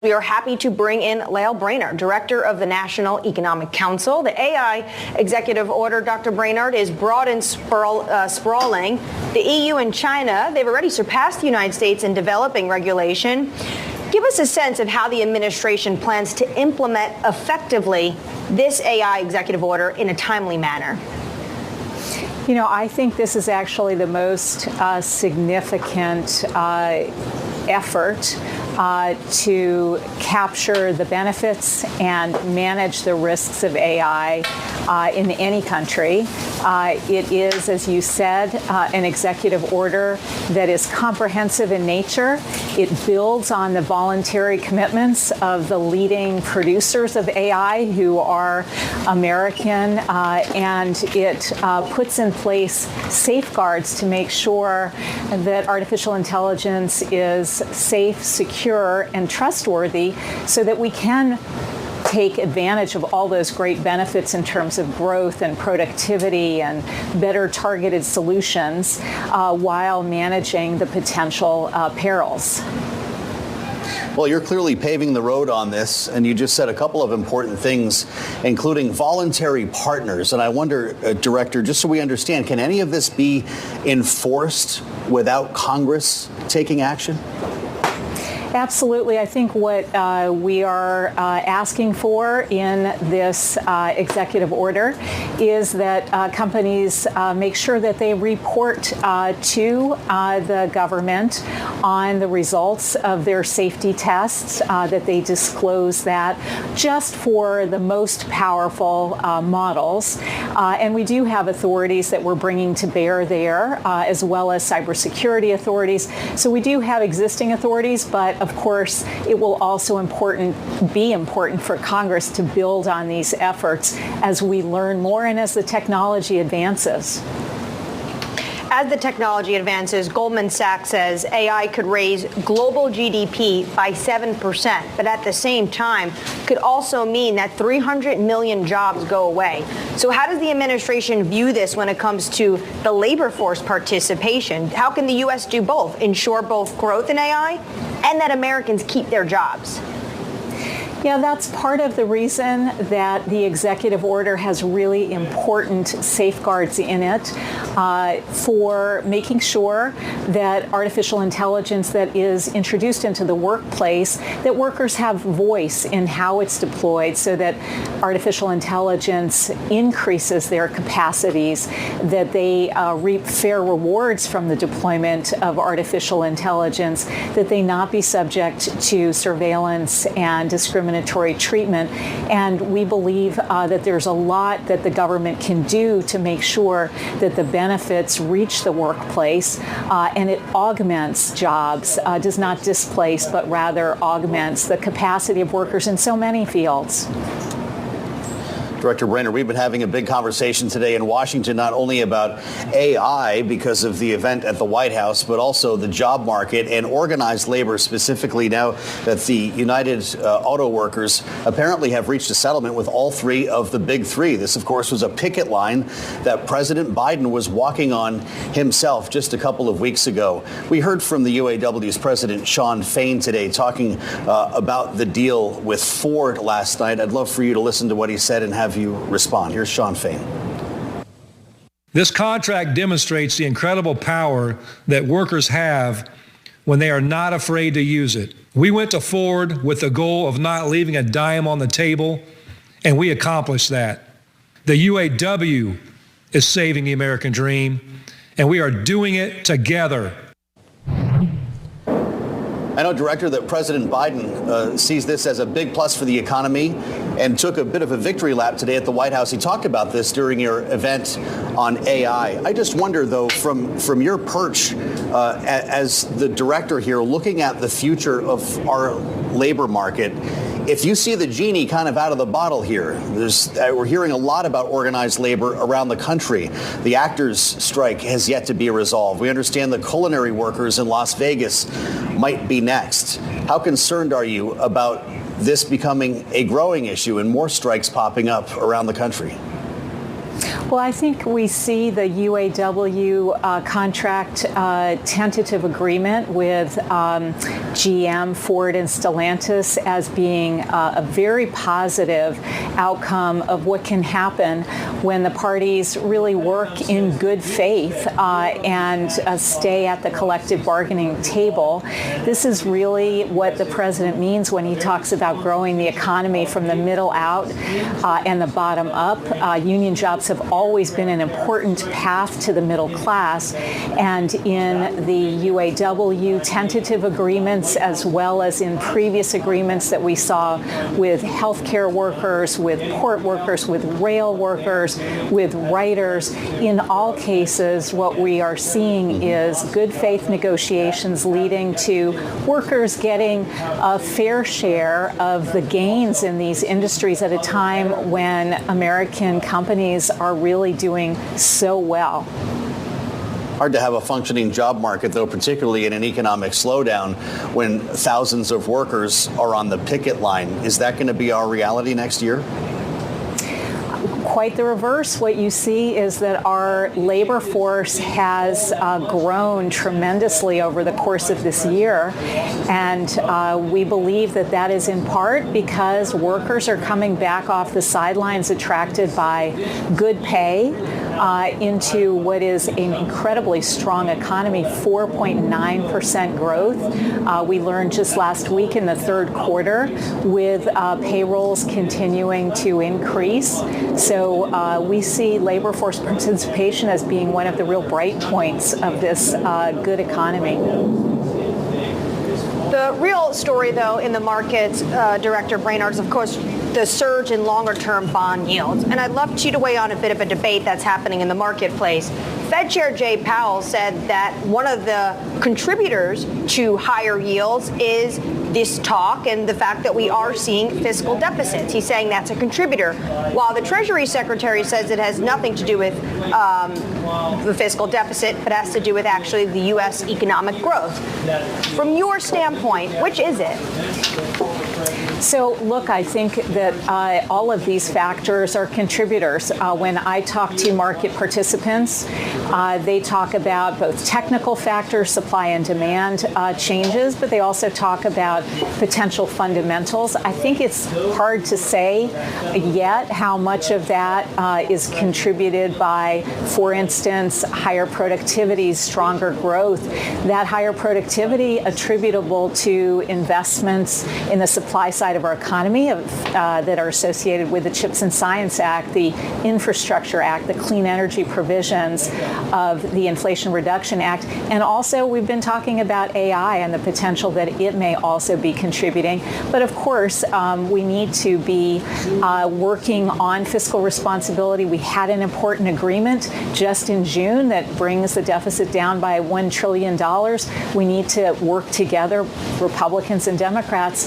We are happy to bring in Lael Brainard, Director of the National Economic Council. The AI executive order, Dr. Brainard, is broad and sprawling. The EU and China, they've already surpassed the United States in developing regulation. Give us a sense of how the administration plans to implement effectively this AI executive order in a timely manner. You know, I think this is actually the most significant effort to capture the benefits and manage the risks of AI in any country. It is, as you said, an executive order that is comprehensive in nature. It builds on the voluntary commitments of the leading producers of AI who are American, and it puts in place safeguards to make sure that artificial intelligence is safe, secure, and trustworthy so that we can take advantage of all those great benefits in terms of growth and productivity and better targeted solutions while managing the potential perils. Well, you're clearly paving the road on this, and you just said a couple of important things, including voluntary partners. And I wonder, Director, just so we understand, can any of this be enforced without Congress taking action? Absolutely. I think what we are asking for in this executive order is that companies make sure that they report to the government on the results of their safety tests, that they disclose that just for the most powerful models. And we do have authorities that we're bringing to bear there, as well as cybersecurity authorities. So we do have existing authorities, but of course, it will also be important for Congress to build on these efforts as we learn more and as the technology advances. As the technology advances, Goldman Sachs says AI could raise global GDP by 7%, but at the same time could also mean that 300 million jobs go away. So how does the administration view this when it comes to the labor force participation? How can the U.S. do both, ensure both growth in AI and that Americans keep their jobs? Yeah, that's part of the reason that the executive order has really important safeguards in it for making sure that artificial intelligence that is introduced into the workplace, that workers have voice in how it's deployed so that artificial intelligence increases their capacities, that they reap fair rewards from the deployment of artificial intelligence, that they not be subject to surveillance and discriminatory treatment. And we believe that there's a lot that the government can do to make sure that the benefits reach the workplace and it augments jobs, does not displace, but rather augments the capacity of workers in so many fields. Director Brainard, we've been having a big conversation today in Washington, not only about AI because of the event at the White House, but also the job market and organized labor specifically now that the United Auto Workers apparently have reached a settlement with all three of the big three. This, of course, was a picket line that President Biden was walking on himself just a couple of weeks ago. We heard from the UAW's President Shawn Fain today talking about the deal with Ford last night. I'd love for you to listen to what he said and have you respond. Here's Shawn Fain. This contract demonstrates the incredible power that workers have when they are not afraid to use it. We went to Ford with the goal of not leaving a dime on the table, and we accomplished that. The UAW is saving the American dream, and we are doing it together. I know, Director, that President Biden sees this as a big plus for the economy and took a bit of a victory lap today at the White House. He talked about this during your event on AI. I just wonder, though, from your perch as the director here, looking at the future of our labor market, if you see the genie kind of out of the bottle here, we're hearing a lot about organized labor around the country. The actors' strike has yet to be resolved. We understand the culinary workers in Las Vegas might be next. How concerned are you about this becoming a growing issue and more strikes popping up around the country? Well, I think we see the UAW contract tentative agreement with GM, Ford, and Stellantis as being a very positive outcome of what can happen when the parties really work in good faith and stay at the collective bargaining table. This is really what the president means when he talks about growing the economy from the middle out and the bottom up. Union jobs have always been an important path to the middle class, and in the UAW tentative agreements, as well as in previous agreements that we saw with healthcare workers, with port workers, with rail workers, with writers, in all cases, what we are seeing is good faith negotiations leading to workers getting a fair share of the gains in these industries at a time when American companies are really doing so well. Hard to have a functioning job market, though, particularly in an economic slowdown when thousands of workers are on the picket line. Is that going to be our reality next year? Quite the reverse. What you see is that our labor force has grown tremendously over the course of this year, and we believe that that is in part because workers are coming back off the sidelines attracted by good pay into what is an incredibly strong economy, 4.9% growth. We learned just last week in the third quarter with payrolls continuing to increase. So we see labor force participation as being one of the real bright points of this good economy. The real story, though, in the markets, Director Brainard, is, of course, the surge in longer-term bond yields. And I'd love you to weigh on a bit of a debate that's happening in the marketplace. Fed Chair Jay Powell said that one of the contributors to higher yields is this talk and the fact that we are seeing fiscal deficits. He's saying that's a contributor, while the Treasury Secretary says it has nothing to do with the fiscal deficit, but has to do with actually the U.S. economic growth. From your standpoint, which is it? So, look, I think that all of these factors are contributors. When I talk to market participants, they talk about both technical factors, supply and demand changes, but they also talk about potential fundamentals. I think it's hard to say yet how much of that is contributed by, for instance, higher productivity, stronger growth. That higher productivity attributable to investments in the supply side of our economy that are associated with the CHIPS and Science Act, the Infrastructure Act, the clean energy provisions of the Inflation Reduction Act. And also we've been talking about AI and the potential that it may also be contributing. But of course, we need to be working on fiscal responsibility. We had an important agreement just in June that brings the deficit down by $1 trillion. We need to work together, Republicans and Democrats,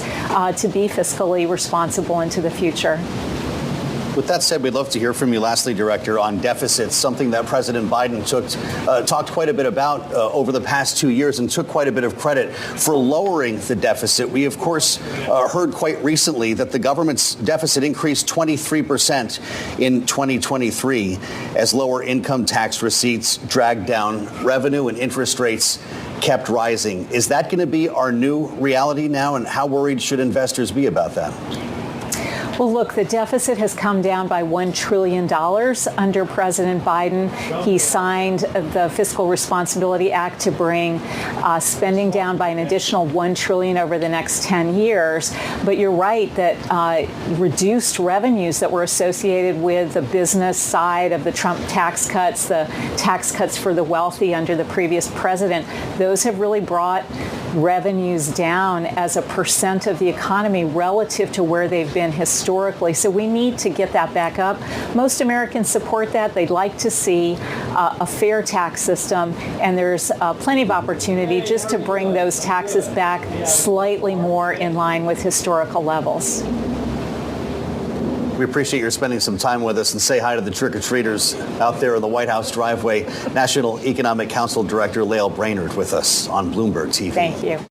to be fiscally responsible into the future. With that said, we'd love to hear from you, lastly, Director, on deficits, something that President Biden talked quite a bit about over the past 2 years and took quite a bit of credit for lowering the deficit. We, of course, heard quite recently that the government's deficit increased 23% in 2023 as lower income tax receipts dragged down revenue and interest rates kept rising. Is that going to be our new reality now, and how worried should investors be about that? Well, look, the deficit has come down by $1 trillion under President Biden. He signed the Fiscal Responsibility Act to bring spending down by an additional $1 trillion over the next 10 years. But you're right that reduced revenues that were associated with the business side of the Trump tax cuts, the tax cuts for the wealthy under the previous president, those have really brought revenues down as a percent of the economy relative to where they've been historically. So we need to get that back up. Most Americans support that. They'd like to see a fair tax system, and there's plenty of opportunity just to bring those taxes back slightly more in line with historical levels. We appreciate your spending some time with us, and say hi to the trick-or-treaters out there in the White House driveway. National Economic Council Director Lael Brainard with us on Bloomberg TV. Thank you.